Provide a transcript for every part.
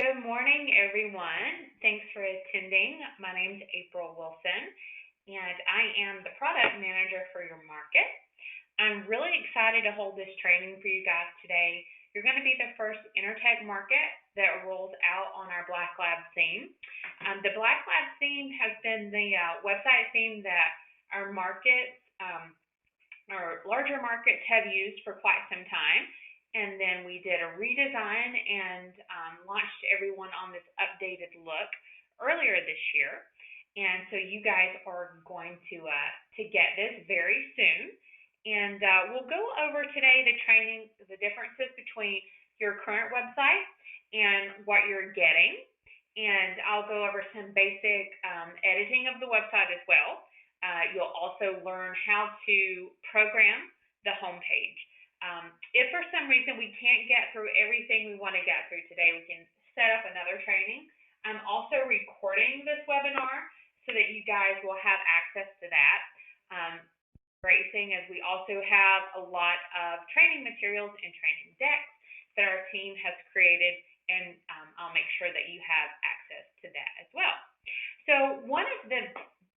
Good morning, everyone. Thanks for attending. My name's April Wilson, and I am the product manager for your market. I'm really excited to hold this training for you guys today. You're going to be the first Intertech market that rolls out on our Black Lab theme. The Black Lab theme has been the website theme that our markets, our larger markets, have used for quite some time. And then we did a redesign and launched everyone on this updated look earlier this year. And so you guys are going to get this very soon. And we'll go over today the differences between your current website and what you're getting. And I'll go over some basic editing of the website as well. You'll also learn how to program the homepage. If for some reason we can't get through everything we want to get through today, we can set up another training. I'm also recording this webinar so that you guys will have access to that. Great thing is we also have a lot of training materials and training decks that our team has created, and I'll make sure that you have access to that as well. So one of the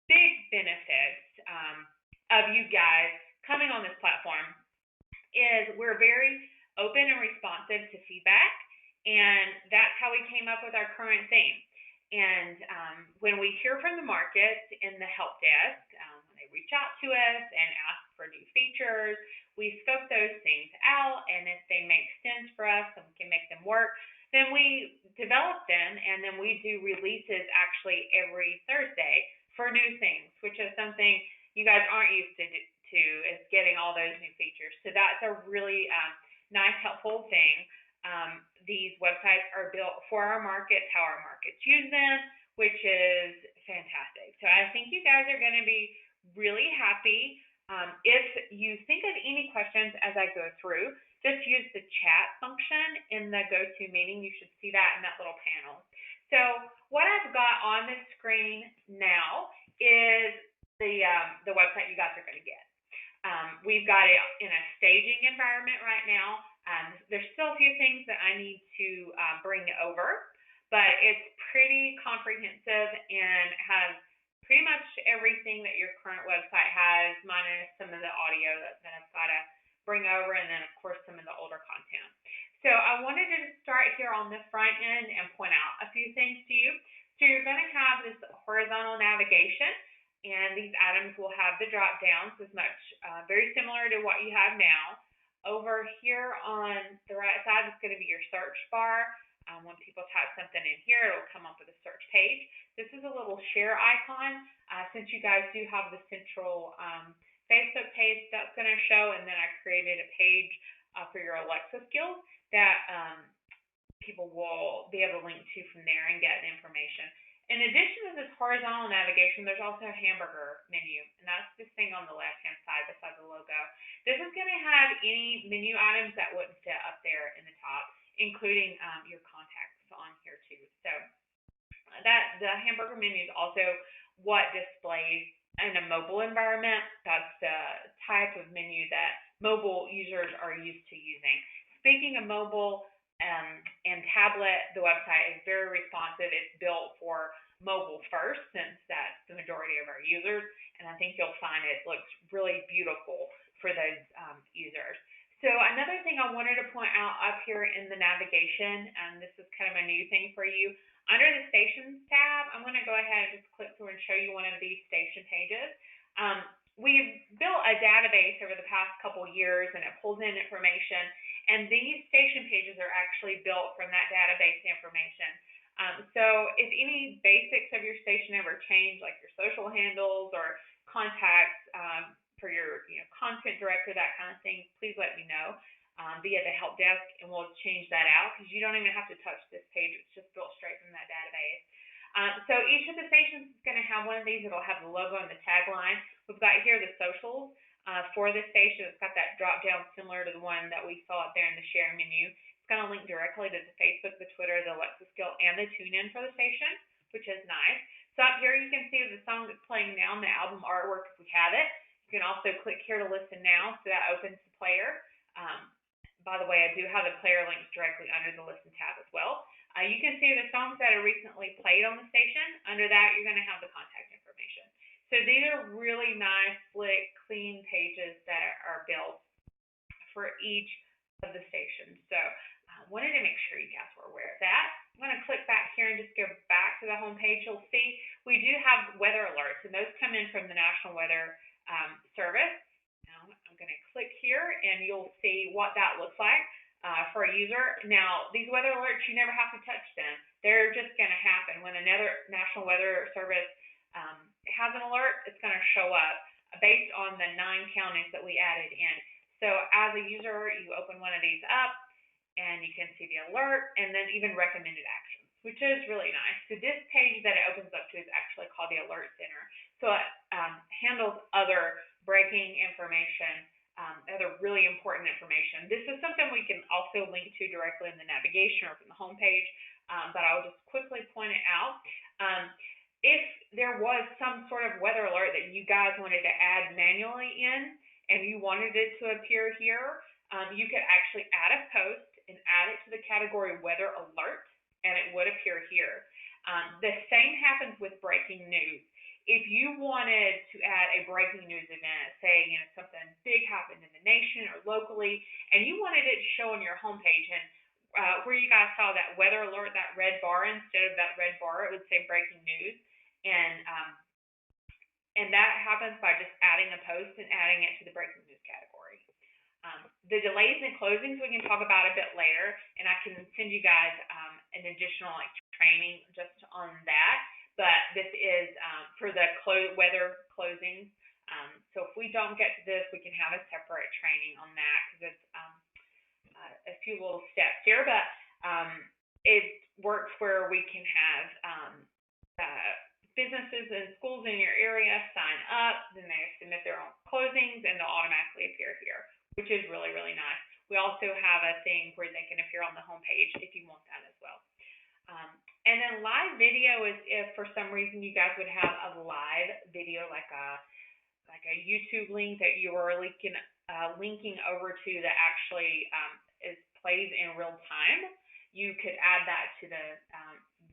big benefits of you guys coming on this platform is we're very open and responsive to feedback, and that's how we came up with our current theme. And when we hear from the market in the help desk, when they reach out to us and ask for new features, we scope those things out, and if they make sense for us and we can make them work, then we develop them, and then we do releases actually every Thursday for new things, which is something you guys aren't used to is getting all those new features. So that's a really nice, helpful thing. These websites are built for our markets, how our markets use them, which is fantastic. So I think you guys are going to be really happy. If you think of any questions as I go through, just use the chat function in the GoToMeeting. You should see that in that little panel. So what I've got on the screen now is the website you guys are going to get. We've got it in a staging environment right now. There's still a few things that I need to bring over, but it's pretty comprehensive and has pretty much everything that your current website has, minus some of the audio that I've got to bring over, and then, of course, some of the older content. So I wanted to start here on the front end and point out a few things to you. So you're going to have this horizontal navigation, and these items will have the drop downs as much, very similar to what you have now. Over here on the right side is going to be your search bar. When people type something in here, it'll come up with a search page. This is a little share icon. Since you guys do have the central Facebook page, that's going to show, and then I created a page for your Alexa skills that people will be able to link to from there and get the information. In addition to this horizontal navigation, there's also a hamburger menu, and that's this thing on the left-hand side beside the logo. This is going to have any menu items that wouldn't fit up there in the top, including your contacts on here too. So the hamburger menu is also what displays in a mobile environment. That's the type of menu that mobile users are used to using. Speaking of mobile, and tablet, the website is very responsive. It's built for mobile first, since that's the majority of our users, and I think you'll find it looks really beautiful for those users. So another thing I wanted to point out up here in the navigation, and this is kind of a new thing for you, under the Stations tab, I'm going to go ahead and just click through and show you one of these station pages. We've built a database over the past couple years, and it pulls in information, and these station pages are actually built from that database information. So if any basics of your station ever change, like your social handles or contacts for your content director, that kind of thing, please let me know via the help desk, and we'll change that out, because you don't even have to touch this page. It's just built straight from that database. So each of the stations is going to have one of these. It'll have the logo and the tagline. We've got here the socials for this station. It's got that drop down similar to the one that we saw up there in the share menu. It's going to link directly to the Facebook, the Twitter, the Alexa skill, and the tune-in for the station, which is nice. So up here you can see the song that's playing now and the album artwork if we have it. You can also click here to listen now, so that opens the player. By the way, I do have the player links directly under the Listen tab as well. You can see the songs that are recently played on the station. Under that, you're going to have the contact information. So these are really nice, slick, clean pages that are built for each of the stations. So I wanted to make sure you guys were aware of that. I'm going to click back here and just go back to the home page. You'll see we do have weather alerts, and those come in from the National Weather Service. Now I'm going to click here, and you'll see what that looks like for a user. Now, these weather alerts, you never have to touch them. They're just going to happen. When another National Weather Service has an alert, it's going to show up based on the 9 counties that we added in. So as a user, you open one of these up, and you can see the alert, and then even recommended actions, which is really nice. So this page that it opens up to is actually called the Alert Center. So it handles other breaking information, other really important information. This is something we can also link to directly in the navigation or from the home page, but I'll just quickly point it out. If there was some sort of weather alert that you guys wanted to add manually in, and you wanted it to appear here, you could actually add a post and add it to the category Weather Alert, and it would appear here. The same happens with breaking news. If you wanted to add a breaking news event, say something big happened in the nation or locally, and you wanted it to show on your homepage, and where you guys saw that weather alert, that red bar, instead of that red bar, it would say breaking news, and that happens by just adding a post and adding it to the breaking news category. The delays and closings we can talk about a bit later, and I can send you guys an additional training just on that. But this is for the weather closings. So if we don't get to this, we can have a separate training on that because it's a few little steps here. But it works where we can have businesses and schools in your area sign up, then they submit their own closings, and they'll automatically appear here, which is really, really nice. We also have a thing where they can appear on the home page if you want that as well. And then live video is if for some reason you guys would have a live video, like a YouTube link that you are linking over to that actually plays in real time. You could add that to the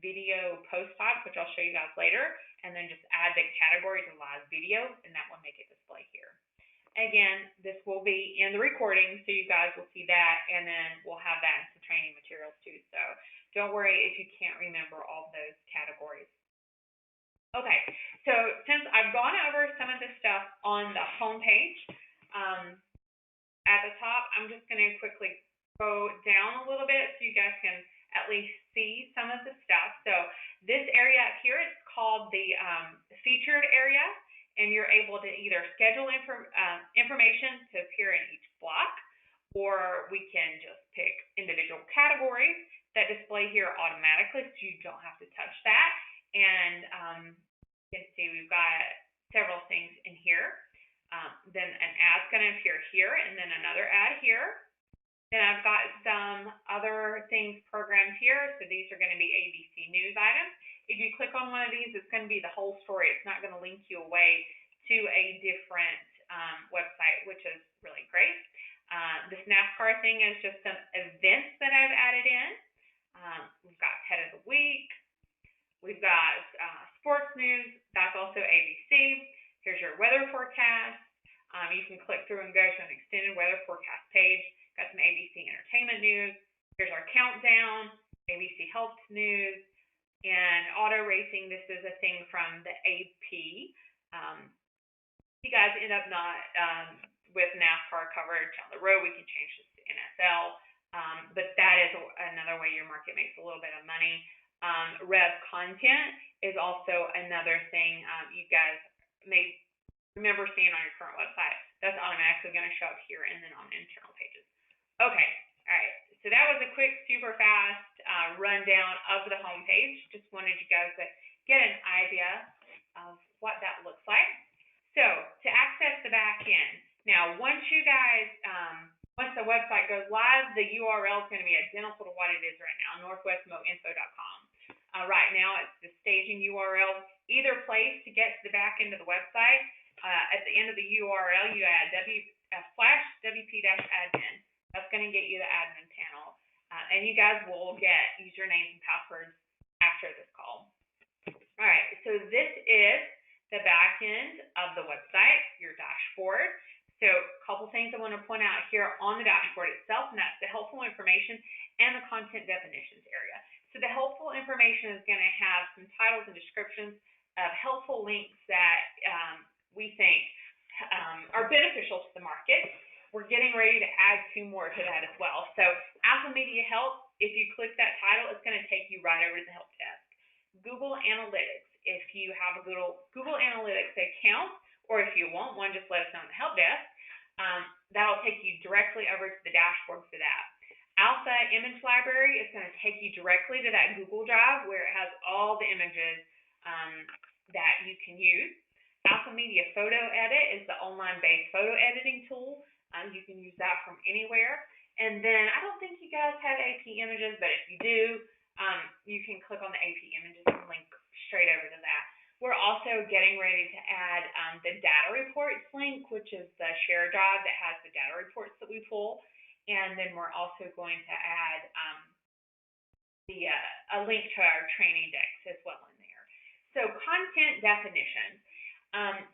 video post type, which I'll show you guys later, and then just add the category to live video, and that will make it display here. Again, this will be in the recording, so you guys will see that, and then we'll have that in some training materials too. So don't worry if you can't remember all those categories. Okay, so since I've gone over some of the stuff on the home page, at the top, I'm just going to quickly go down a little bit so you guys can at least see some of the stuff. So this area up here is called the featured area, and you're able to either schedule information to appear in each block, or we can just pick individual categories that display here automatically so you don't have to touch that. And you can see we've got several things in here. Then an ad's going to appear here, and then another ad here. Then I've got some other things programmed here. So these are going to be ABC News items. If you click on one of these, it's going to be the whole story. It's not going to link you away to a different website, which is really great. This NASCAR thing is just some events that I've added in. We've got Pet of the Week. We've got sports news. That's also ABC. Here's your weather forecast. You can click through and go to an extended weather forecast page. Got some ABC entertainment news. Here's our countdown, ABC health news, and auto racing. This is a thing from the AP. You guys end up not with NASCAR coverage on the road, we can change this to NFL. But that is another way your market makes a little bit of money. Rev content is also another thing you guys may remember seeing on your current website. That's automatically going to show up here and then on internal pages. Okay, all right. So that was a quick, super fast rundown of the home page. Just wanted you guys to get an idea of what that looks like. So to access the back end, now once you guys, once the website goes live, the URL is going to be identical to what it is right now, northwestmoinfo.com. Right now it's the staging URL. Either place to get to the back end of the website. At the end of the URL, you add /wp-admin. That's going to get you the admin panel. And you guys will get usernames and passwords after this call. All right, so this is the back end of the website, your dashboard. So a couple things I want to point out here on the dashboard itself, and that's the helpful information and the content definitions area. So the helpful information is going to have some titles and descriptions of helpful links that we think are beneficial to the market. We're getting ready to add 2 more to that as well. So Alpha Media Help, if you click that title, it's going to take you right over to the help desk. Google Analytics, if you have a Google Analytics account, or if you want one, just let us know on the help desk. That'll take you directly over to the dashboard for that. Alpha Image Library is going to take you directly to that Google Drive where it has all the images that you can use. Alpha Media Photo Edit is the online-based photo editing tool. You can use that from anywhere. And then I don't think you guys have AP Images, but if you do, you can click on the AP Images and link straight over to that. We're also getting ready to add the data reports link, which is the share drive that has the data reports that we pull. And then we're also going to add a link to our training decks as well in there. So content definitions.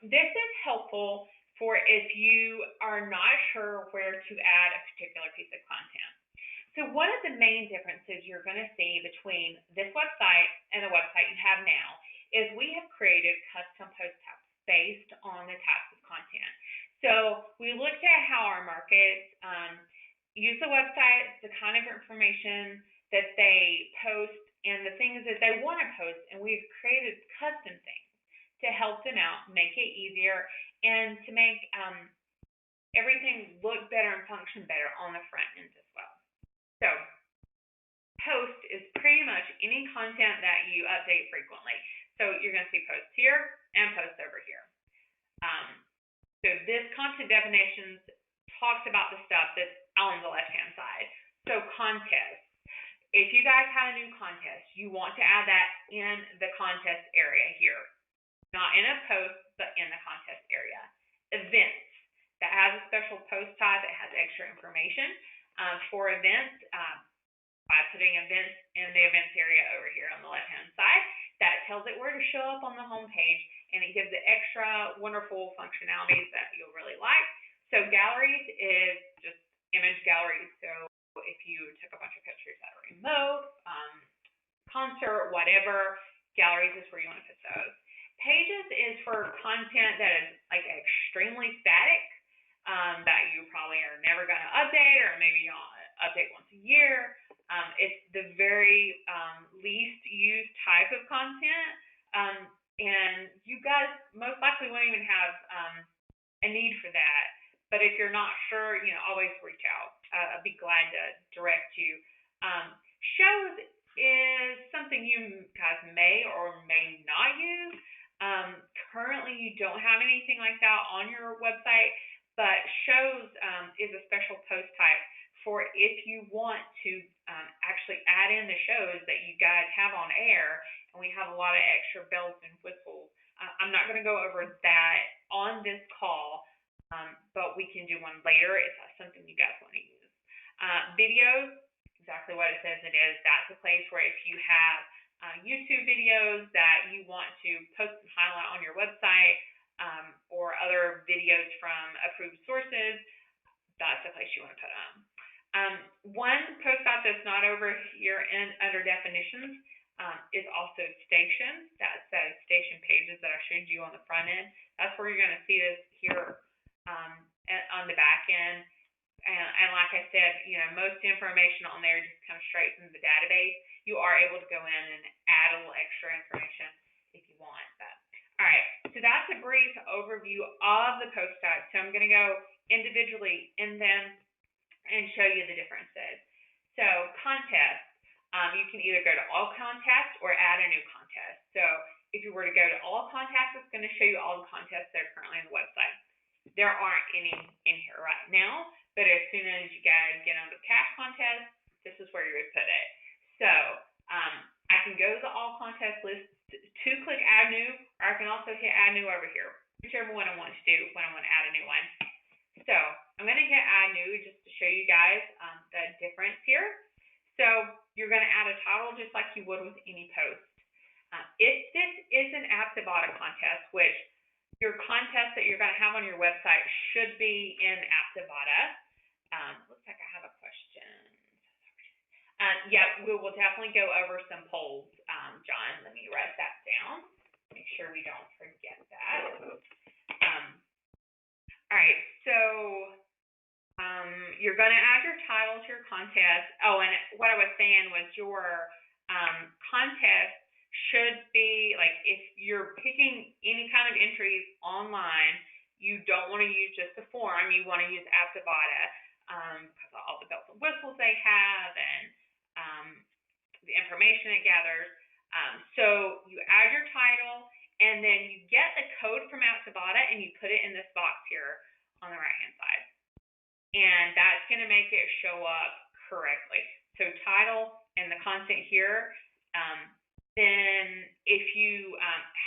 This is helpful for if you are not sure where to add a particular piece of content. So one of the main differences you're going to see between this website and the website you have now is we have created custom post types based on the types of content. So we looked at how our markets use the website, the kind of information that they post, and the things that they want to post, and we've created custom things to help them out, make it easier, and to make everything look better and function better on the front end as well. So post is pretty much any content that you update frequently. So you're going to see posts here and posts over here. So this content definitions talks about the stuff that's on the left-hand side. So contests. If you guys have a new contest, you want to add that in the contest area here. Not in a post, but in the contest area. Events. That has a special post type. It has extra information for events by putting events in the events area over here on the left-hand side. That tells it where to show up on the home page, and it gives it extra wonderful functionalities that you'll really like. So galleries is just image galleries. So if you took a bunch of pictures at a remote, concert, whatever, galleries is where you want to put those. Pages is for content that is like extremely static, that you probably are never going to update, or maybe you'll update once a year. It's the very least used type of content, and you guys most likely won't even have a need for that. But if you're not sure, always reach out. I'd be glad to direct you. Shows is something you guys may or may not use. Currently, you don't have anything like that on your website, but shows is a special post type for if you want to actually add in the shows that you guys have on air, and we have a lot of extra bells and whistles. I'm not going to go over that on this call, but we can do one later if that's something you guys want to use. Videos, exactly what it says it is. That's a place where if you have YouTube videos that you want to post and highlight on your website, or other videos from approved sources, that's the place you want to put them. One post type that's not over here under definitions is also stations. That's the station pages that I showed you on the front end. That's where you're going to see this here on the back end. And like I said, most information on there just comes straight from the database. You are able to go in and add a little extra information if you want. All right, so that's a brief overview of the post types. So I'm going to go individually in them and show you the differences. So contest, you can either go to all contests or add a new contest. So if you were to go to all contests, it's going to show you all the contests that are currently on the website. There aren't any in here right now, but as soon as you guys get on the cash contest, this is where you would put it. So I can go to the all contest list to click add new, or I can also hit add new over here, whichever one I want to do when I want to add a new one. So I'm going to hit add new just to show you guys the difference here. So you're going to add a title just like you would with any post. If this is an Aptivada contest, which your contest that you're going to have on your website should be in Aptivada. Looks like I have a question. Yeah, we will definitely go over some polls, John. Let me write that down. Make sure we don't forget that. All right, so you're going to add your title to your contest. Oh, and what I was saying was your contest should be, like, if you're picking any kind of entries online, you don't want to use just a form. You want to use Aptivada because of all the bells and whistles they have and the information it gathers. So you add your title, and then you get a code from Aptivada, and you put it in this box here on the right-hand side. And that's going to make it show up correctly. So title and the content here. Then if you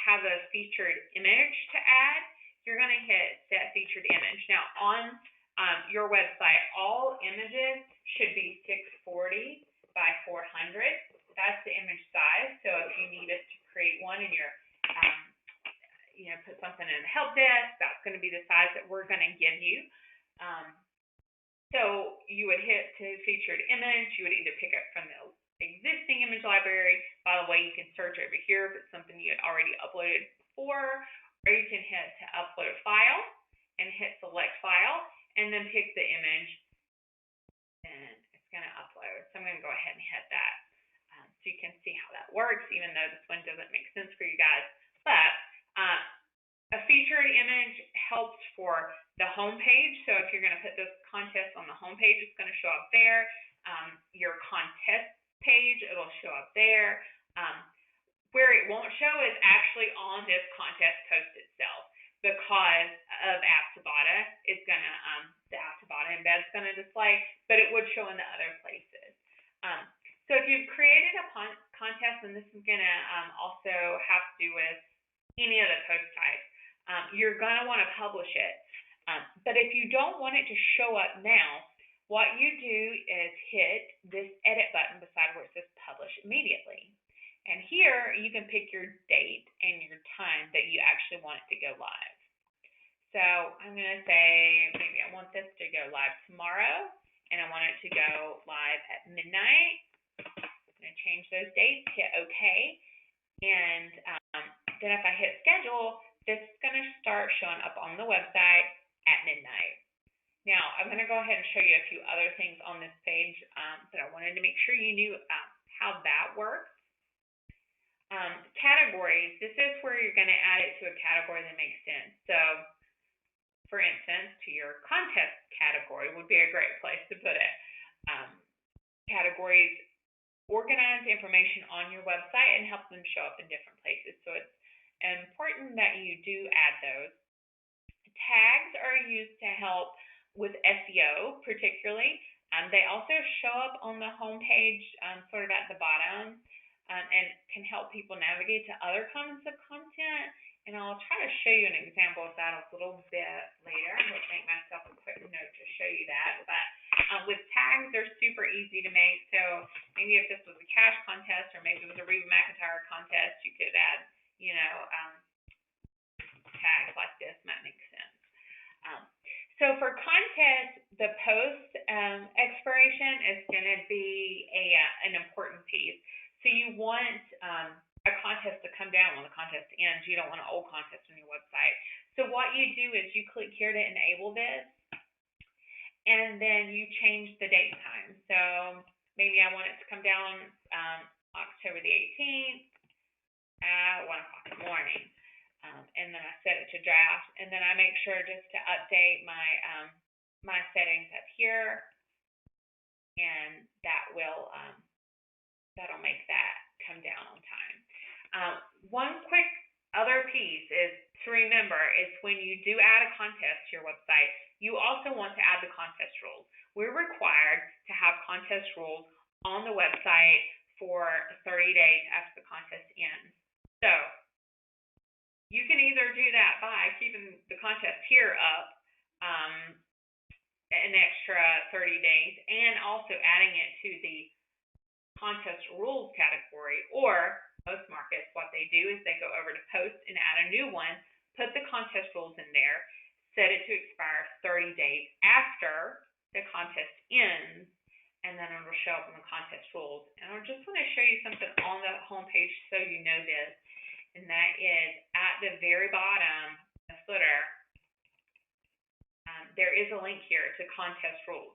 have a featured image to add, you're going to hit set featured image. Now on your website, all images should be 640 by 400. That's the image size. So if you need us to create one and you're put something in the help desk, that's going to be the size that we're going to give you. So you would hit to featured image. You would either pick up from the existing image library. By the way, you can search over here if it's something you had already uploaded before, or you can hit to upload a file and hit select file, and then pick the image, and it's going to upload. So I'm going to go ahead and hit that so you can see how that works, even though this one doesn't make sense for you guys. But a featured image helps for the home page. So if you're going to put this contest on the home page, it's going to show up there. Your contest page, it'll show up there. Where it won't show is actually on this contest post itself, because of Aptivada. It's gonna the Aptivada embed's gonna display, but it would show in the other places. So if you've created a contest, and this is gonna also have to do with any of the post types, you're gonna want to publish it. But if you don't want it to show up now, what you do is hit this edit button beside where it says publish immediately. And here you can pick your date and your time that you actually want it to go live. So I'm going to say maybe I want this to go live tomorrow, and I want it to go live at midnight. I'm going to change those dates, hit OK. And then if I hit schedule, this is going to start showing up on the website at midnight. Now, I'm going to go ahead and show you a few other things on this page that I wanted to make sure you knew how that works. Categories, this is where you're going to add it to a category that makes sense. So, for instance, to your contest category would be a great place to put it. Categories organize information on your website and help them show up in different places. So it's important that you do add those. Tags are used to help with SEO particularly. They also show up on the home page sort of at the bottom and can help people navigate to other kinds of content. And I'll try to show you an example of that a little bit later. I'm going to make myself a quick note to show you that. But with tags, they're super easy to make. So maybe if this was a cash contest, or maybe it was a Reba McEntire contest, you could add, tags like this. Might make sense. So for contest, the post expiration is going to be an important piece. So you want a contest to come down when the contest ends. You don't want an old contest on your website. So what you do is you click here to enable this, and then you change the date and time. So maybe I want it to come down October the 18th at 1 o'clock in the morning. And then I set it to draft, and then I make sure just to update my my settings up here, and that will that'll make that come down on time. One quick other piece is to remember is when you do add a contest to your website, you also want to add the contest rules. We're required to have contest rules on the website for 30 days after the contest ends. So you can either do that by keeping the contest here up an extra 30 days and also adding it to the contest rules category, or most markets, what they do is they go over to post and add a new one, put the contest rules in there, set it to expire 30 days after the contest ends, and then it'll show up in the contest rules. And I just want to show you something on the home page so you know this, and that is at the very bottom of the footer, there is a link here to contest rules.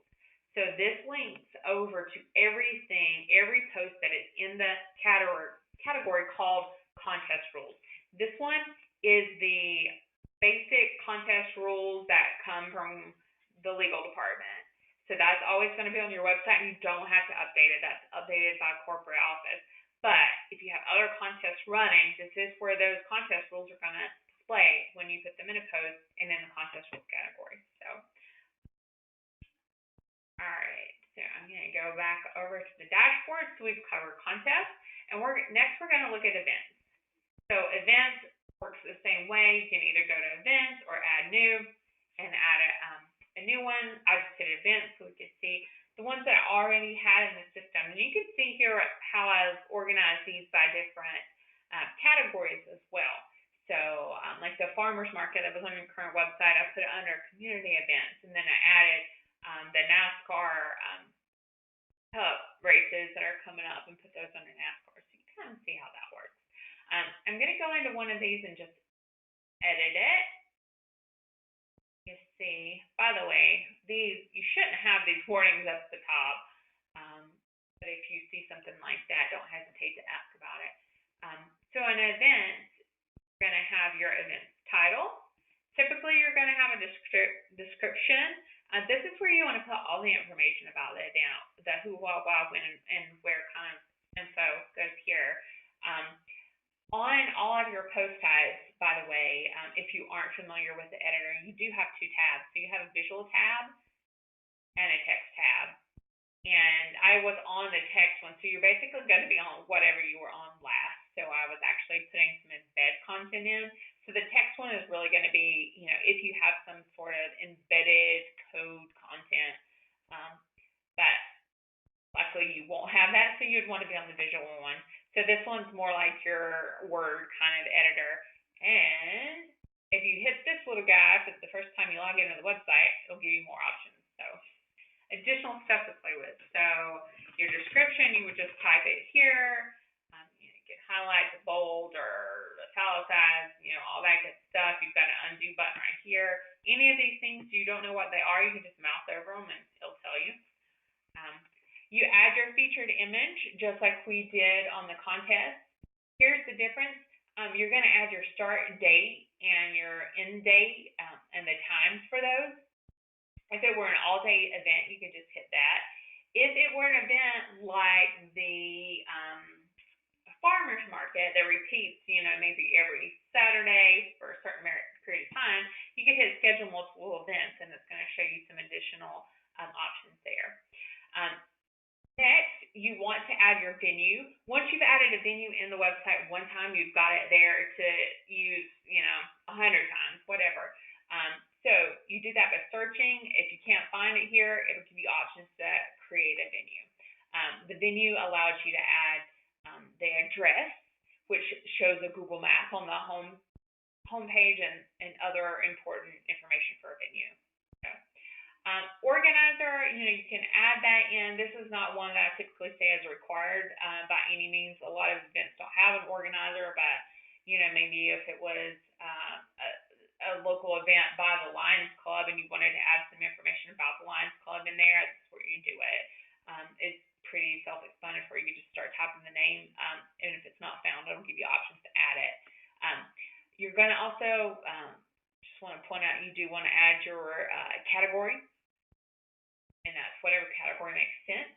So this links over to everything, every post that is in the category called contest rules. This one is the basic contest rules that come from the legal department. So that's always going to be on your website, and you don't have to update it. That's updated by corporate office. But if you have other contests running, this is where those contest rules are going to display when you put them in a post and in the contest rules category. So, all right. So I'm going to go back over to the dashboard. So we've covered contests, and next we're going to look at events. So events works the same way. You can either go to events or add new and add a new one. I just hit events so we can see the ones that I already had in the system. And you can see here how I've organized these by different categories as well. So like the farmer's market that was on your current website, I put it under community events, and then I added the NASCAR Cup races that are coming up and put those under NASCAR, so you can kind of see how that works. I'm going to go into one of these and just edit it. You see, by the way, you shouldn't have these warnings up at the top, but if you see something like that, don't hesitate to ask about it. So an event, you're going to have your event title. Typically, you're going to have a description. This is where you want to put all the information about the event, the who, what, why, when, and where kind of info goes here. On all of your post types, by the way, if you aren't familiar with the editor, you do have two tabs. So you have a visual tab and a text tab. And I was on the text one, so you're basically going to be on whatever you were on last. So I was actually putting some embed content in. So the text one is really going to be, if you have some sort of embedded code content, but likely you won't have that, so you'd want to be on the visual one. So this one's more like your Word kind of editor. And if you hit this little guy, if it's the first time you log into the website, it'll give you more options. So additional stuff to play with. So your description, you would just type it here. You can highlight the bold or italicize, all that good stuff. You've got an undo button right here. Any of these things you don't know what they are, you can just mouse over them and it'll tell you. You add your featured image just like we did on the contest. Here's the difference. You're going to add your start date and your end date and the times for those. If it were an all-day event, you could just hit that. If it were an event like the farmer's market that repeats, maybe every Saturday for a certain period of time, you could hit schedule multiple events, and it's going to show you some additional options there. Next, you want to add your venue. Once you've added a venue in the website one time, you've got it there to use, 100 times, whatever. So you do that by searching. If you can't find it here, it'll give you options to create a venue. The venue allows you to add the address, which shows a Google map on the home page and other important information for a venue. So, organizer, you can add that in. This is not one that I typically say is required by any means. A lot of events don't have an organizer, but maybe if it was a local event by the Lions Club and you wanted to add some information about the Lions Club in there, that's where you do it. It's pretty self-explanatory. You just start typing the name, and if it's not found, it'll give you options to add it. You're going to also just want to point out you do want to add your category, and that's whatever category makes sense.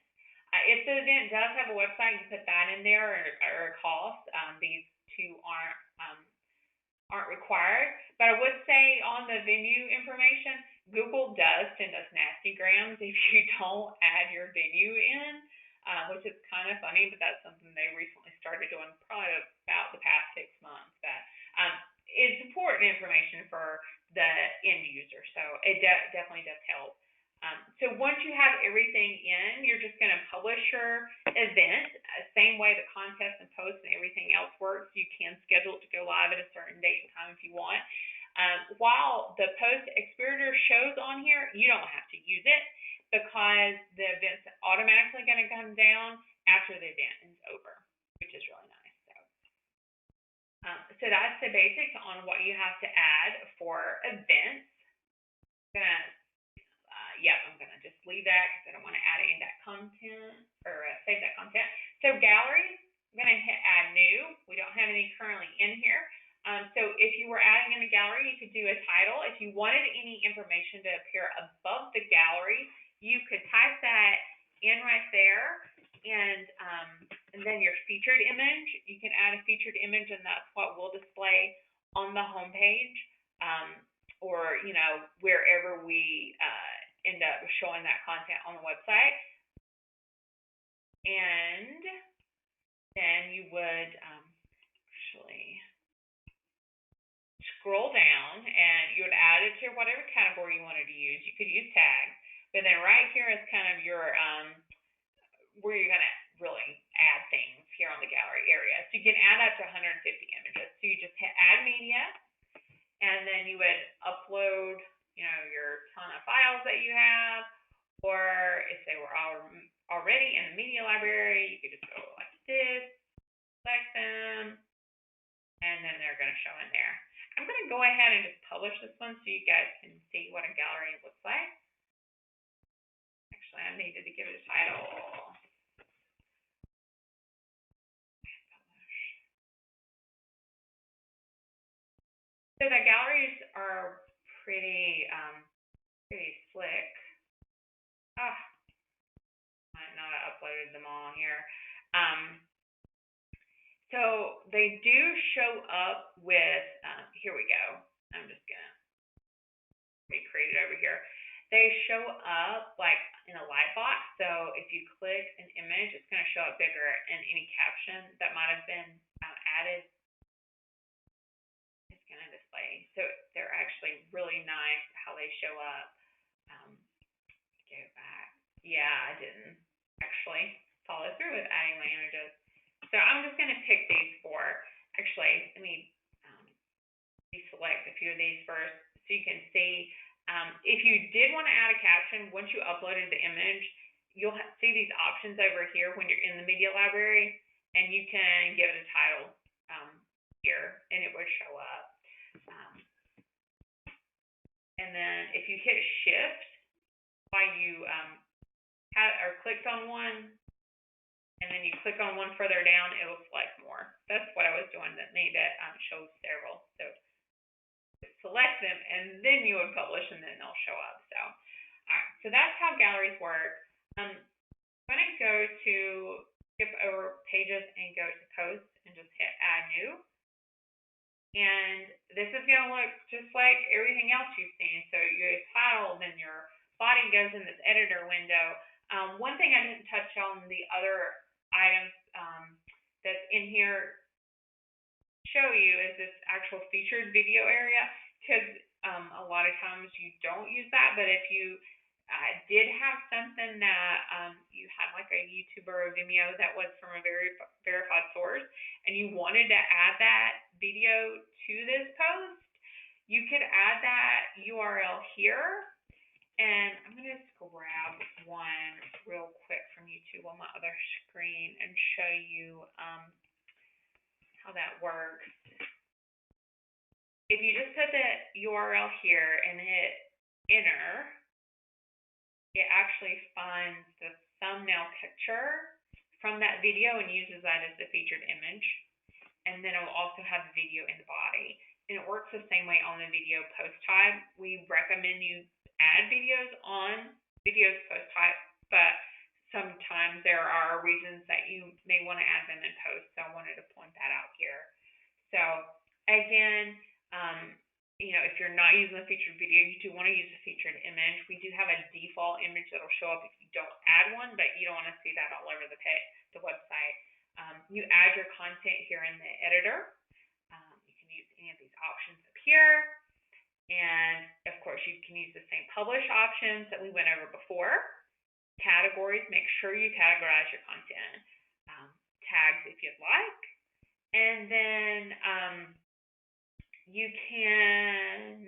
If the event does have a website, you put that in there or a cost. These two aren't required, but I would say on the venue information, Google does send us nasty grams if you don't add your venue in, which is kind of funny, but that's something they recently started doing probably about the past 6 months. But it's important information for the end user, so it definitely does help. So once you have everything in, you're just going to publish your event, same way the contest and posts and everything else works. You can schedule it to go live at a certain date and time if you want. While the post expirator shows on here, you don't have to use it because the event's automatically going to come down after the event is over, which is really nice. So that's the basics on what you have to add for events. I'm gonna just leave that because I don't want to add any of that content or save that content. So galleries, I'm gonna hit add new. We don't have any currently in here. So if you were adding in a gallery, you could do a title. If you wanted any information to appear above the gallery, you could type that in right there, and then your featured image. You can add a featured image, and that's what will display on the home page, or wherever we end up showing that content on the website. And then you would actually scroll down, and you would add it to whatever category you wanted to use. You could use tags, but then right here is kind of your where you're going to really add things here on the gallery area. So you can add up to 150 images. So you just hit add media, and then you would upload your ton of files that you have, or if they were already in the media library, you could just go like this, select them, and then they're going to show in there. I'm going to go ahead and just publish this one so you guys can see what a gallery looks like. Actually, I needed to give it a title. So the galleries are pretty slick. Might not have uploaded them all here. So they do show up with, here we go. I'm just gonna recreate it over here. They show up like in a light box. So if you click an image, it's gonna show up bigger, and any caption that might have been added is gonna display. So they're actually really nice how they show up. Go back. Yeah, I didn't actually follow through with adding my images. So I'm just going to pick these four. Actually, let me deselect a few of these first so you can see. If you did want to add a caption, once you uploaded the image, you'll see these options over here when you're in the media library, and you can give it a title here, and it would show up. And then if you hit shift while you clicked on one, and then you click on one further down, it will select more. That's what I was doing that made it show several. So select them, and then you would publish, and then they'll show up. So, all right. So that's how galleries work. I'm going to go to skip over pages and go to posts and just hit add new. And this is going to look just like everything else you've seen. So your title, then your body goes in this editor window. One thing I didn't touch on the other items that's in here show you is this actual featured video area, because a lot of times you don't use that, but if you did have something that you had like a YouTube or a Vimeo that was from a very verified source, and you wanted to add that video to this post, you could add that URL here. And I'm going to just grab one real quick from YouTube on my other screen and show you how that works. If you just put the URL here and hit enter, it actually finds the thumbnail picture from that video and uses that as the featured image. And then it will also have the video in the body. And it works the same way on the video post type. We recommend you add videos on videos post type, but sometimes there are reasons that you may want to add them in post. So I wanted to point that out here. So again, if you're not using a featured video, you do want to use a featured image. We do have a default image that'll show up if you don't add one, but you don't want to see that all over the website. You add your content here in the editor. You can use any of these options up here. And of course, you can use the same publish options that we went over before. categories. Make sure you categorize your content. Tags if you'd like. And then you can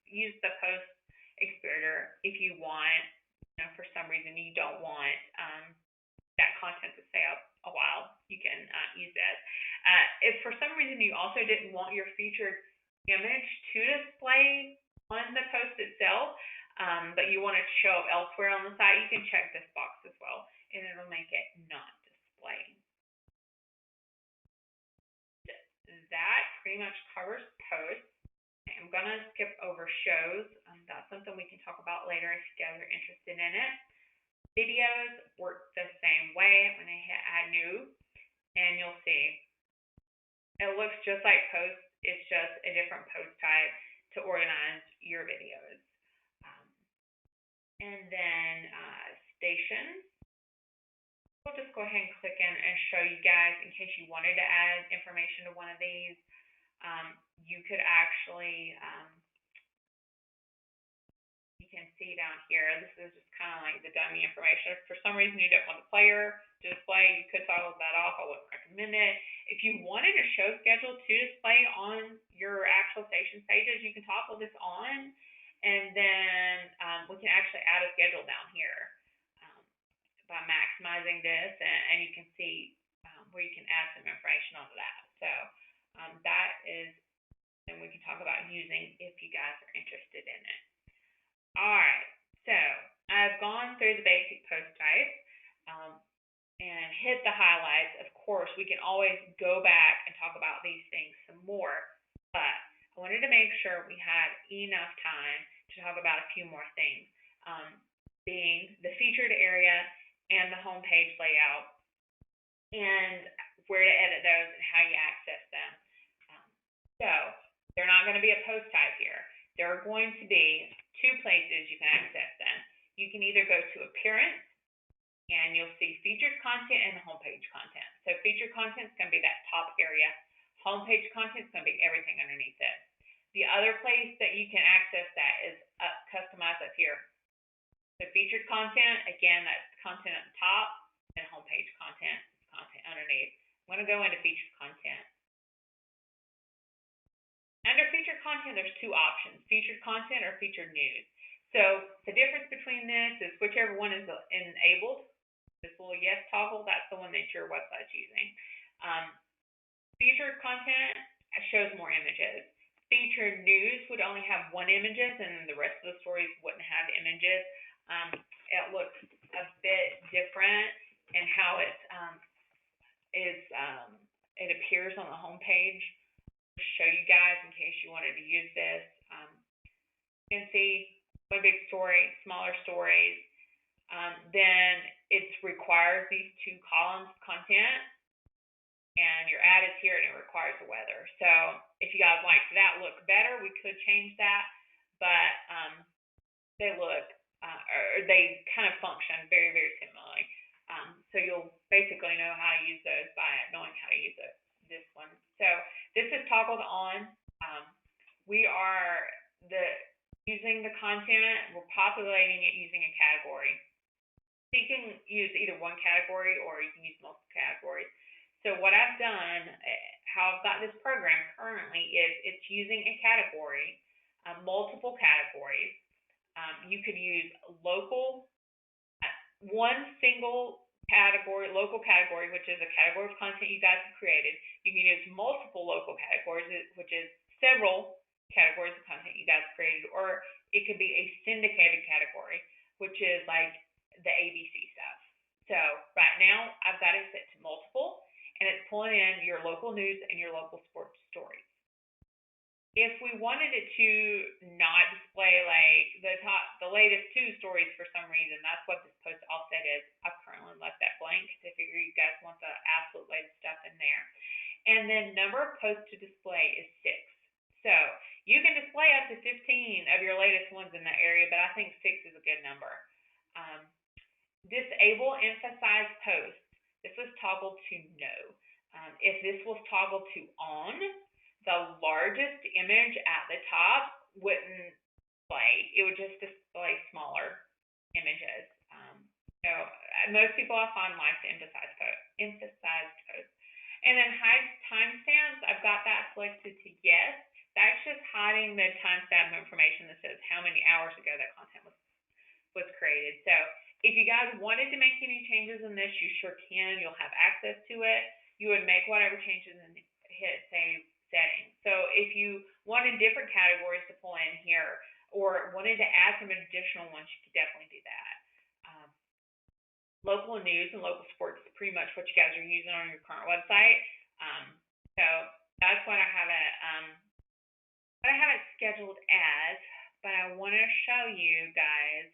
use the post experience if you want. For some reason you don't want that content to stay up a while, you can use that. If for some reason you also didn't want your featured image to display on the post itself, but you want it to show up elsewhere on the site, you can check this box as well, and it'll make it not display. That pretty much covers posts. I'm going to skip over shows. That's something we can talk about later if you guys are interested in it. Videos work the same way. When I hit add new, and you'll see it looks just like posts. It's just a different post type to organize your videos. And then stations. We'll just go ahead and click in and show you guys in case you wanted to add information to one of these. You could actually, you can see down here, this is just kind of like the dummy information. If for some reason you don't want the player to display, you could toggle that off. I wouldn't recommend it. If you wanted a show schedule to display on your actual station pages, you can toggle this on, and then we can actually add a schedule down here by maximizing this, and you can see where you can add some information onto that. So that is, and we can talk about using if you guys are interested in it. All right, so I've gone through the basic post types and hit the highlights. Of course, we can always go back and talk about these things some more, but I wanted to make sure we had enough time to talk about a few more things, being the featured area and the homepage layout, and where to edit those and how you access them. So they're not going to be a post type here. There are going to be two places you can access them. You can either go to appearance, and you'll see featured content and homepage content. So featured content is going to be that top area. Homepage content is going to be everything underneath it. The other place that you can access that is customized up here. So featured content, again, that's content at the top, and homepage content is content underneath. I'm going to go into featured content. Under featured content, there's two options, featured content or featured news. So the difference between this is whichever one is enabled, this little yes toggle, that's the one that your website's using. Featured content shows more images. Featured news would only have one images, and the rest of the stories wouldn't have images. It looks a bit different in how it appears on the homepage. Show you guys in case you wanted to use this. You can see one big story, smaller stories. Then it requires these two columns of content, and your ad is here and it requires the weather. So if you guys like that look better, we could change that, but they look or they kind of function very, very similarly. So you'll basically know how to use those by knowing how to use this one. So this is toggled on. We are using the content, we're populating it using a category. So you can use either one category or you can use multiple categories. So what I've done, how I've got this program currently is it's using a category, multiple categories. You could use local, one single category, local category, which is a category of content you guys have created. You can use multiple local categories, which is several categories of content you guys created, or it could be a syndicated category, which is like the ABC stuff. So right now I've got it set to multiple, and it's pulling in your local news and your local sports stories. If we wanted it to not display like the latest two stories for some reason, that's what this post offset is. I've currently left that blank because I figure you guys want the absolute latest stuff in there. And then number of posts to display is 6. So you can display up to 15 of your latest ones in that area, but I think 6 is a good number. Disable emphasize posts. This was toggled to no. If this was toggled to on, the largest image at the top wouldn't display. It would just display smaller images. So most people I find like to emphasize posts. And then hide timestamps, I've got that selected to yes. That's just hiding the timestamp information that says how many hours ago that content was created. So if you guys wanted to make any changes in this, you sure can. You'll have access to it. You would make whatever changes and hit save settings. So if you wanted different categories to pull in here or wanted to add some additional ones, you could definitely do that. Local news and local sports is pretty much what you guys are using on your current website. So that's what I have it scheduled as, but I want to show you guys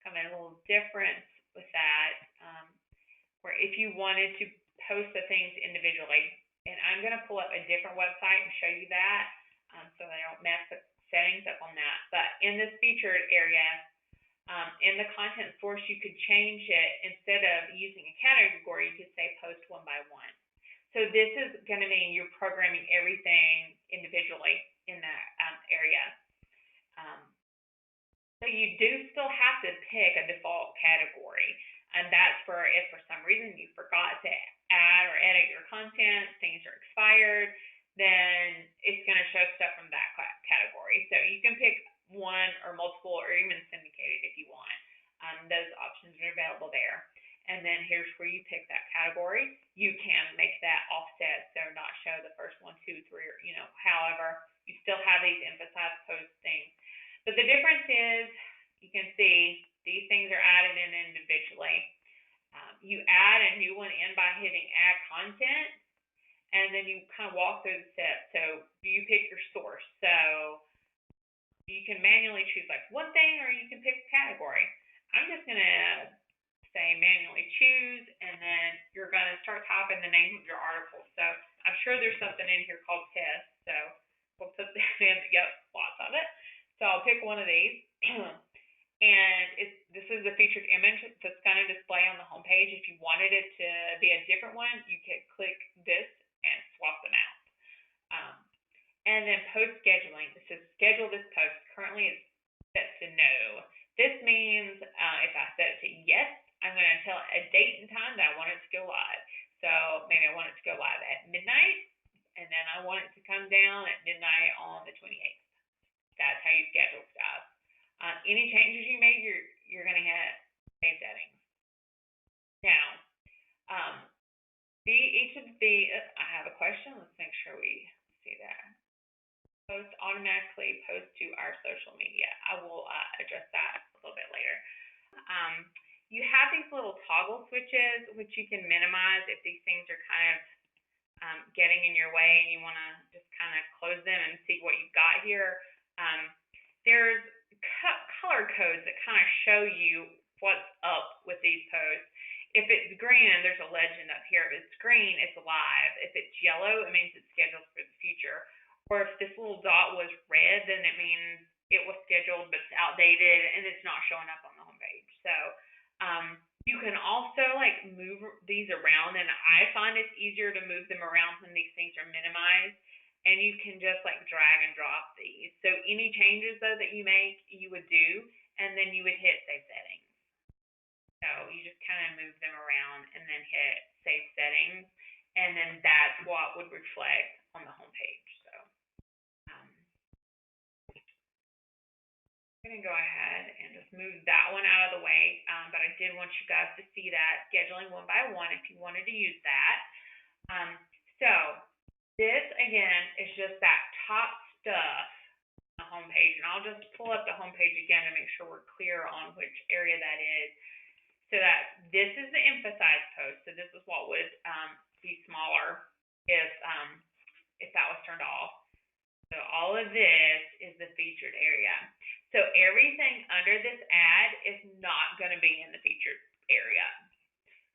kind of a little difference with that, where if you wanted to post the things individually, and I'm going to pull up a different website and show you that, so I don't mess the settings up on that. But in this featured area, in the content source, you could change it. Instead of using a category, you could say post one by one. So this is going to mean you're programming everything individually in that area. So you do still have to pick a default category, and that's for if for some reason you forgot to add or edit your content, things are expired, then it's going to show stuff from that category. So you can pick one or multiple or even syndicated if you want. Those options are available there. And then here's where you pick that category. You can make that offset, so not show the first 1, 2, 3, or however, you still have these emphasized post things. But the difference is, you can see these things are added in individually. You add a new one in by hitting add content, and then you kind of walk through the steps. So you pick your source. So you can manually choose like one thing, or you can pick a category. I'm just going to say manually choose, and then you're going to start typing the name of your article. So I'm sure there's something in here called test. So we'll put that in. Yep, lots of it. So I'll pick one of these. And this is the featured image that's going to display on the homepage. If you wanted it to be a different one, you could click this and swap them out. And then post scheduling. It says schedule this post. Currently it's set to no. This means if I set it to yes, I'm going to tell a date and time that I want it to go live. So maybe I want it to go live at midnight, and then I want it to come down at midnight on the 28th. That's how you schedule stuff. Any changes you made, you're going to hit save settings. Now, I have a question. Let's make sure we see that. Post automatically post to our social media. I will address that a little bit later. You have these little toggle switches, which you can minimize if these things are kind of getting in your way and you want to just kind of close them and see what you've got here. There's color codes that kind of show you what's up with these posts. If it's green, and there's a legend up here, if it's green, it's live. If it's yellow, it means it's scheduled for the future. Or if this little dot was red, then it means it was scheduled but it's outdated and it's not showing up on the homepage. So you can also like move these around, and I find it's easier to move them around when these things are minimized. And you can just like drag and drop these. So any changes though that you make, you would do, and then you would hit save settings. So you just kind of move them around and then hit save settings, and then that's what would reflect on the homepage. So I'm going to go ahead and just move that one out of the way, but I did want you guys to see that scheduling one by one if you wanted to use that. So this, again, is just that top stuff on the homepage, and I'll just pull up the homepage again to make sure we're clear on which area that is. So that this is the emphasized post, so this is what would be smaller if that was turned off. So all of this is the featured area. So everything under this ad is not going to be in the featured area.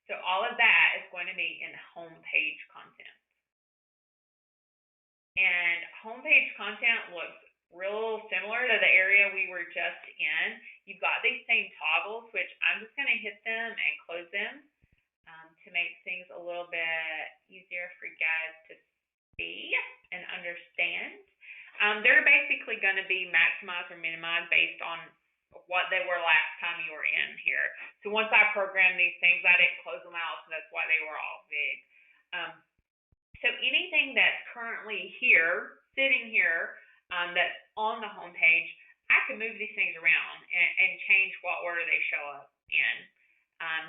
So all of that is going to be in homepage content. And homepage content looks real similar to the area we were just in. You've got these same toggles, which I'm just going to hit them and close them to make things a little bit easier for you guys to see and understand. They're basically going to be maximized or minimized based on what they were last time you were in here. So once I programmed these things, I didn't close them out, so that's why they were all big. So anything that's currently here, sitting here, that's on the home page, I can move these things around and change what order they show up in.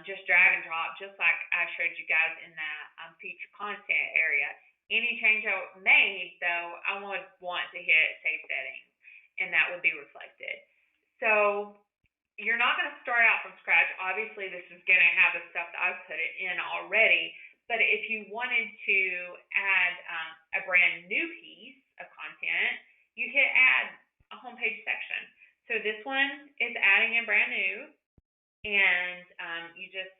Just drag and drop, just like I showed you guys in that feature content area. Any change I made, though, I would want to hit save settings, and that would be reflected. So you're not going to start out from scratch. Obviously, this is going to have the stuff that I've put it in already, but if you wanted to add a brand new piece of content, you hit add a homepage section. So this one is adding a brand new, and you just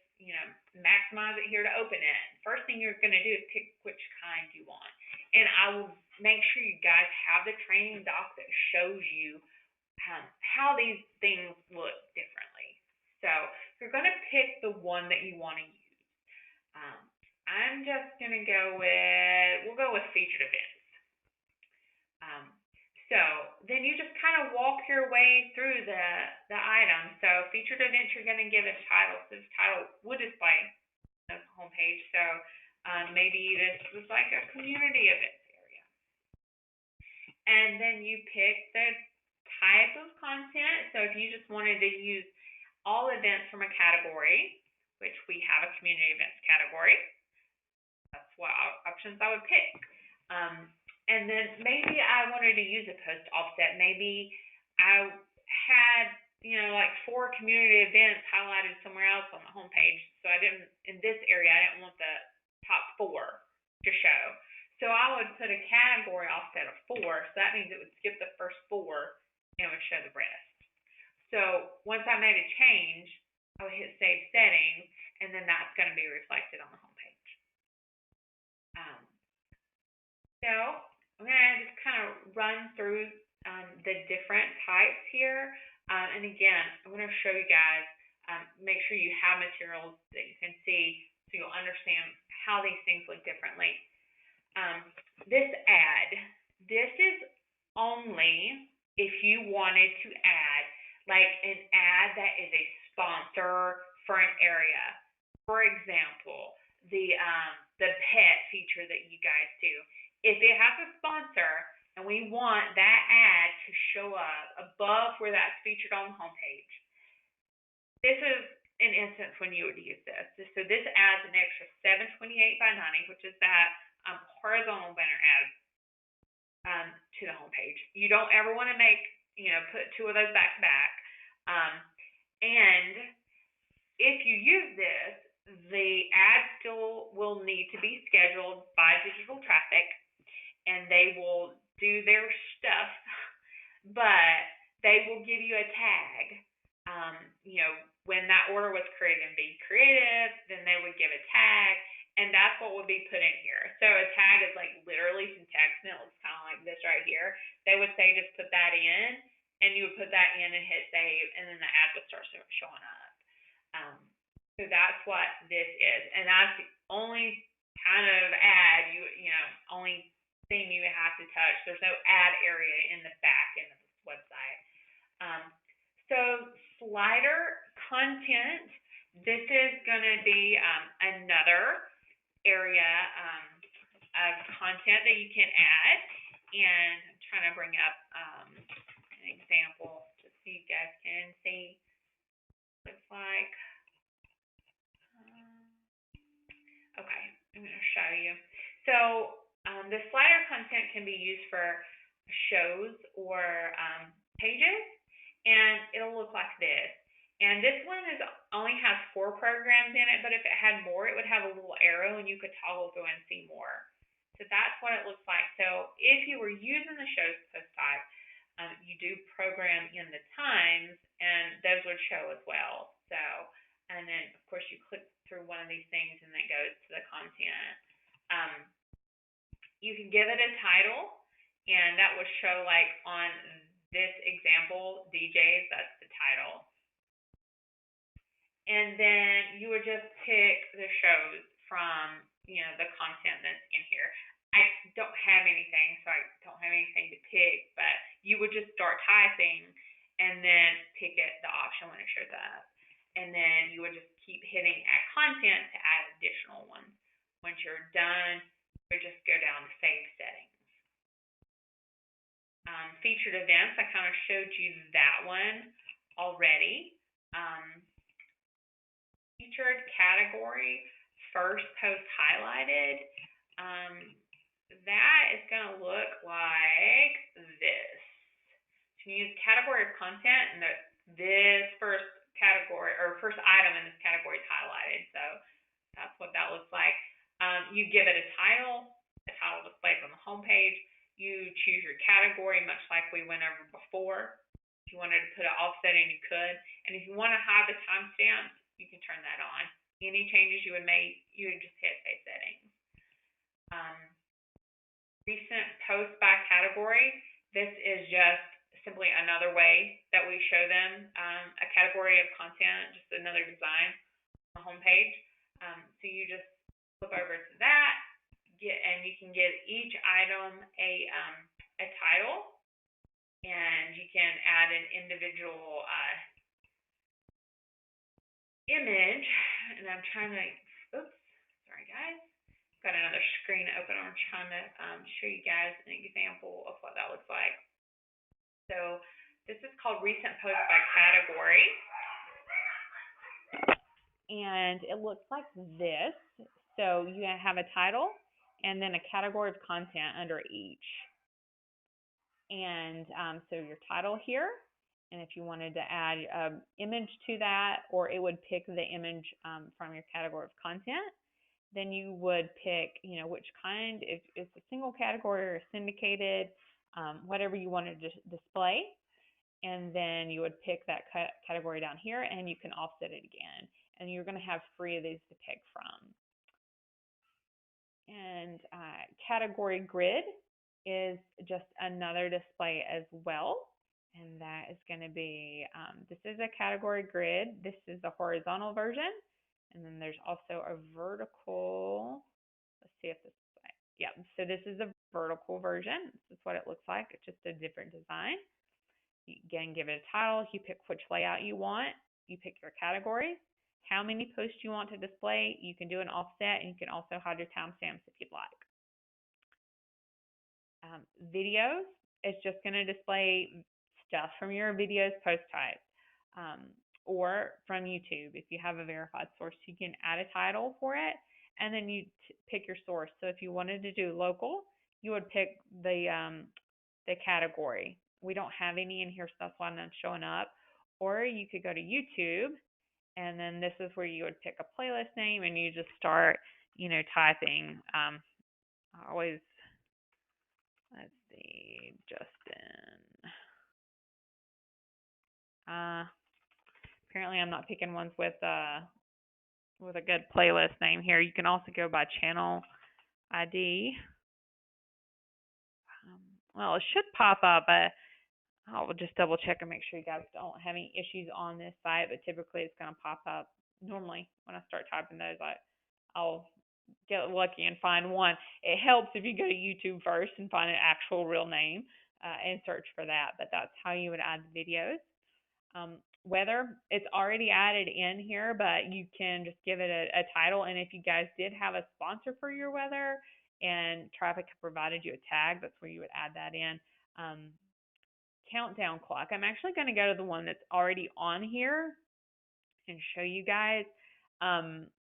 maximize it here to open it. First thing you're going to do is pick which kind you want, and I will make sure you guys have the training doc that shows you how these things look differently. So you're going to pick the one that you want to use. I'm just going to we'll go with featured events. So then you just kind of walk your way through the items. So featured events, you're going to give a title. So this title would display the homepage. So maybe this was like a community events area. And then you pick the type of content. So if you just wanted to use all events from a category, which we have a community events category, that's what options I would pick. And then maybe I wanted to use a post offset. Maybe I had, like 4 community events highlighted somewhere else on the homepage. So I didn't, in this area, I didn't want the top 4 to show. So I would put a category offset of 4. So that means it would skip the first 4 and it would show the rest. So once I made a change, I would hit save settings, and then that's going to be reflected on the homepage. So I'm going to just kind of run through the different types here. And again, I'm going to show you guys, make sure you have materials that you can see so you'll understand how these things look differently. This ad, this is only if you wanted to add like an ad that is a sponsor for an area. For example, the pet feature that you guys do. If it has a sponsor and we want that ad to show up above where that's featured on the homepage, this is an instance when you would use this. So this adds an extra 728 by 90, which is that horizontal banner ad to the homepage. You don't ever want to put 2 of those back to back. And if you use this, the ad still will need to be scheduled by digital traffic, and they will do their stuff, but they will give you a tag. When that order was created and Be Creative, then they would give a tag, and that's what would be put in here. So a tag is like literally some text, and it looks kind of like this right here. They would say just put that in, and you would put that in and hit save, and then the ad would start showing up. So that's what this is, and that's the only kind of ad only thing you have to touch. There's no ad area in the back end of this website. So slider content, this is going to be another area of content that you can add, and I'm trying to bring up an example just so you guys can see what it looks like. Okay, I'm going to show you. So the slider content can be used for shows or pages, and it'll look like this. And this one only has 4 programs in it, but if it had more, it would have a little arrow, and you could toggle through and see more. So that's what it looks like. So if you were using the shows post type, you do program in the times, and those would show as well. So, and then of course you click through one of these things, and it goes to the content. You can give it a title, and that will show, like on this example, DJs, that's the title. And then you would just pick the shows from, the content that's in here. I don't have anything, so I don't have anything to pick, but you would just start typing, and then pick the option when it shows up. And then you would just keep hitting add content to add additional ones. Once you're done, you would just go down to save settings. Featured events, I kind of showed you that one already. Featured category, first post highlighted. That is going to look like this. So you use category of content, and this first category or first item in this category is highlighted. So that's what that looks like. You give it a title. The title displays on the home page. You choose your category, much like we went over before. If you wanted to put an offset in, you could. And if you want to hide the timestamps, you can turn that on. Any changes you would make, you would just hit save settings. Recent posts by category. This is just simply another way that we show them a category of content, just another design on the home page. So you just flip over to that, and you can give each item a title, and you can add an individual image. And I'm trying to, oops, sorry guys, got another screen open. I'm trying to show you guys an example of what that looks like. So this is called recent post by category, and it looks like this. So you have a title and then a category of content under each. And so your title here, and if you wanted to add an image to that, or it would pick the image from your category of content, then you would pick, which kind, if it's a single category or syndicated, whatever you wanted to display. And then you would pick that category down here, and you can offset it again. And you're going to have 3 of these to pick from. And category grid is just another display as well. And that is going to be, this is a category grid. This is the horizontal version. And then there's also a vertical. Let's see if this is right. Yeah, so this is a vertical version. This is what it looks like. It's just a different design. You again, give it a title. You pick which layout you want. You pick your category, how many posts you want to display. You can do an offset, and you can also hide your timestamps if you'd like. Videos is just going to display stuff from your videos post type, or from YouTube. If you have a verified source, you can add a title for it, and then you pick your source. So if you wanted to do local, you would pick the category. We don't have any in here, so that's why none showing up. Or you could go to YouTube, and then this is where you would pick a playlist name, and you just start, typing. Let's see, Justin. Apparently I'm not picking ones with a good playlist name here. You can also go by channel ID. Well, it should pop up, but I'll just double check and make sure you guys don't have any issues on this site, but typically it's going to pop up. Normally when I start typing those, I'll get lucky and find one. It helps if you go to YouTube first and find an actual real name and search for that, but that's how you would add the videos. Weather, it's already added in here, but you can just give it a title, and if you guys did have a sponsor for your weather and traffic provided you a tag, that's where you would add that in. Countdown clock. I'm actually going to go to the one that's already on here and show you guys.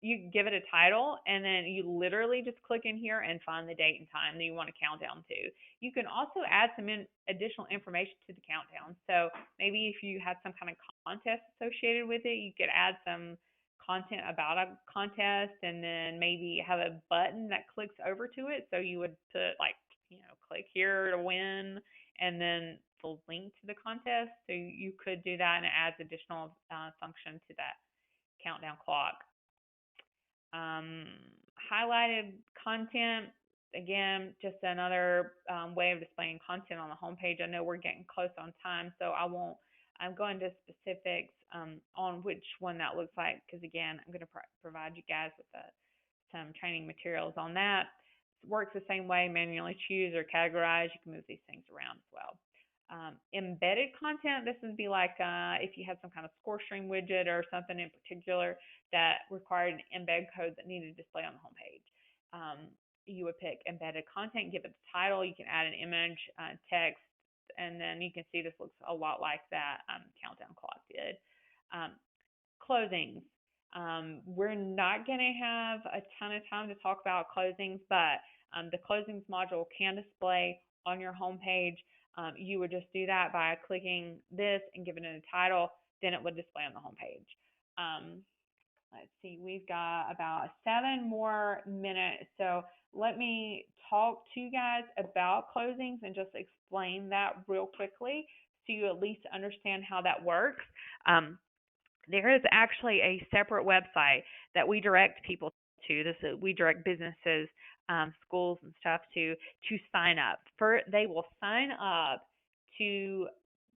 You give it a title, and then you literally just click in here and find the date and time that you want to count down to. You can also add some additional information to the countdown. So maybe if you had some kind of contest associated with it, you could add some content about a contest, and then maybe have a button that clicks over to it. So you would put click here to win, and then the link to the contest. So you could do that, and it adds additional function to that countdown clock. Highlighted content, again, just another way of displaying content on the homepage. I know we're getting close on time, so I'm going to specifics on which one that looks like, because again, I'm going to provide you guys with some training materials on that. It works the same way. Manually choose or categorize. You can move these things around as well. Embedded content, this would be like if you had some kind of score stream widget or something in particular that required an embed code that needed to display on the homepage. You would pick embedded content, give it the title, you can add an image, text, and then you can see this looks a lot like that countdown clock did. Um, Closings. We're not going to have a ton of time to talk about closings, but the closings module can display on your homepage. You would just do that by clicking this and giving it a title, then it would display on the homepage. Let's see, we've got about 7 more minutes. So let me talk to you guys about closings and just explain that real quickly so you at least understand how that works. There is actually a separate website that we direct people to. We direct businesses, schools, and stuff to sign up. They will sign up to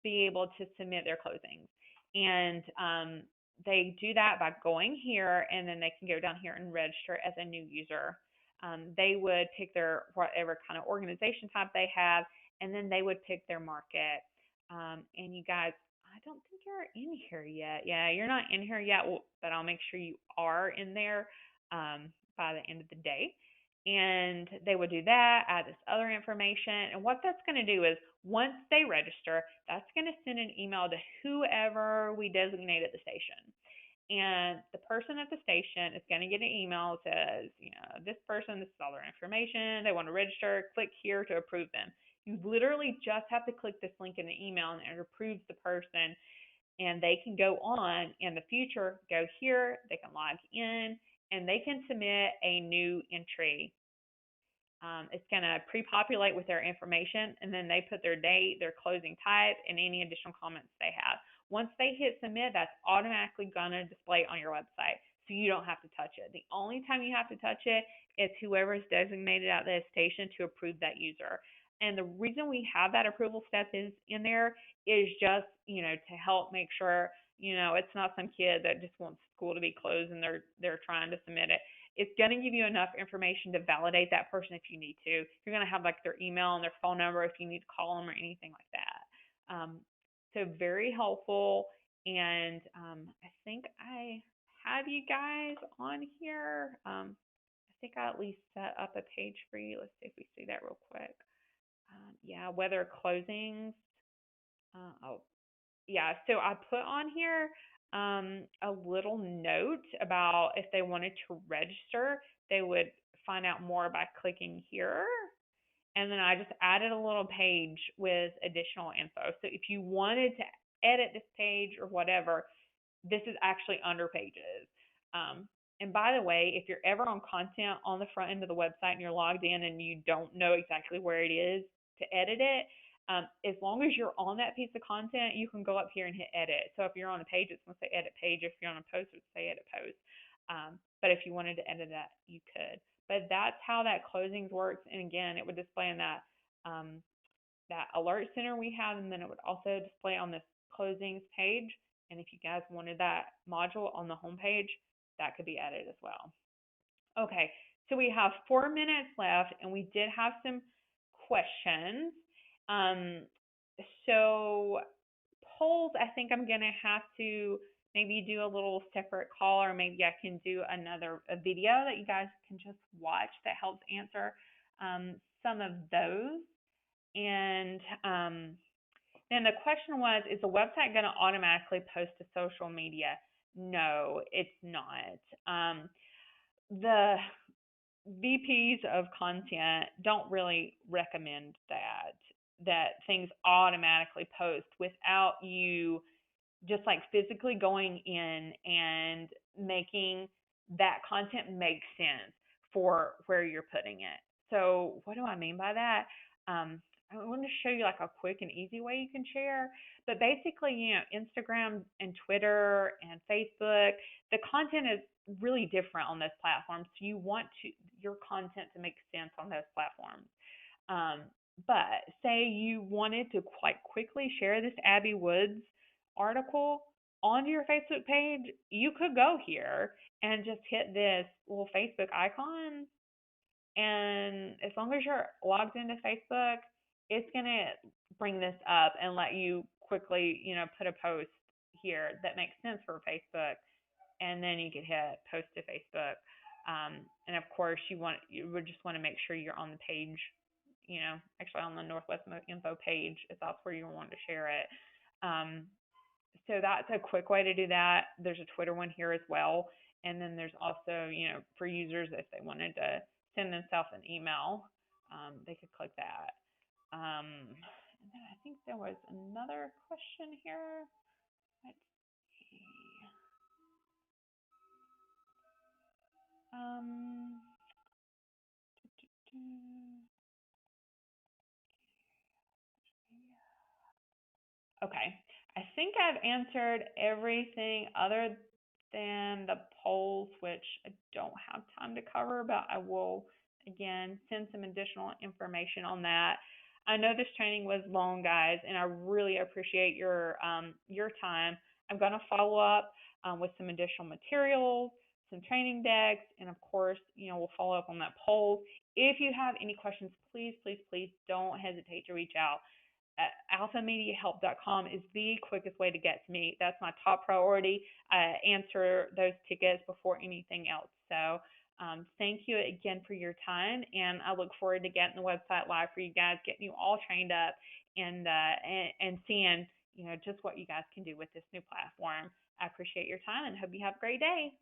be able to submit their closings, and they do that by going here, and then they can go down here and register as a new user. They would pick their whatever kind of organization type they have, and then they would pick their market. And you guys, I don't think you're in here yet. Yeah, you're not in here yet, but I'll make sure you are in there by the end of the day. And they would do that, add this other information. And what that's going to do is once they register, that's going to send an email to whoever we designate at the station. And the person at the station is going to get an email that says, this person, this is all their information. They want to register. Click here to approve them. You literally just have to click this link in the email and it approves the person, and they can go on in the future, go here, they can log in, and they can submit a new entry. It's going to pre-populate with their information, and then they put their date, their closing type, and any additional comments they have. Once they hit submit, that's automatically going to display on your website, so you don't have to touch it. The only time you have to touch it is whoever is designated at the station to approve that user. And the reason we have that approval step is in there is just, to help make sure, it's not some kid that just wants school to be closed and they're trying to submit it. It's going to give you enough information to validate that person if you need to. You're going to have like their email and their phone number if you need to call them or anything like that. So very helpful. And I think I have you guys on here. I think I at least set up a page for you. Let's see if we see that real quick. Yeah, weather closings. Oh, yeah. So I put on here a little note about if they wanted to register, they would find out more by clicking here. And then I just added a little page with additional info. So if you wanted to edit this page or whatever, this is actually under pages. And by the way, if you're ever on content on the front end of the website and you're logged in and you don't know exactly where it is to edit it, as long as you're on that piece of content, you can go up here and hit edit. So if you're on a page, it's going to say edit page. If you're on a post, it's say edit post. But if you wanted to edit that, you could. But that's how that closings works. And again, it would display in that that alert center we have, and then it would also display on this closings page. And if you guys wanted that module on the home page, that could be added as well. Okay, so we have 4 minutes left, and we did have some questions. So polls, I think I'm going to have to maybe do a little separate call, or maybe I can do a video that you guys can just watch that helps answer some of those. And then the question was, is the website going to automatically post to social media? No, it's not. The VPs of content don't really recommend that things automatically post without you just like physically going in and making that content make sense for where you're putting it. So what do I mean by that? I want to show you like a quick and easy way you can share. But basically, Instagram and Twitter and Facebook, the content is really different on those platforms. So you want your content to make sense on those platforms. But say you wanted to quite quickly share this Abby Woods article onto your Facebook page, you could go here and just hit this little Facebook icon. And as long as you're logged into Facebook, it's going to bring this up and let you quickly, put a post here that makes sense for Facebook, and then you could hit post to Facebook. And of course, you would just want to make sure you're on the page, actually on the Northwest Info page, if that's where you want to share it. So that's a quick way to do that. There's a Twitter one here as well. And then there's also, for users, if they wanted to send themselves an email, they could click that. And then I think there was another question here. Let's see. Um, Okay. I think I've answered everything other than the polls, which I don't have time to cover, but I will again send some additional information on that. I know this training was long, guys, and I really appreciate your time. I'm going to follow up with some additional materials, some training decks, and of course, we'll follow up on that poll. If you have any questions, please, please, please don't hesitate to reach out. alphamediahelp.com is the quickest way to get to me. That's my top priority. Answer those tickets before anything else. So thank you again for your time, and I look forward to getting the website live for you guys, getting you all trained up, and seeing just what you guys can do with this new platform. I appreciate your time and hope you have a great day.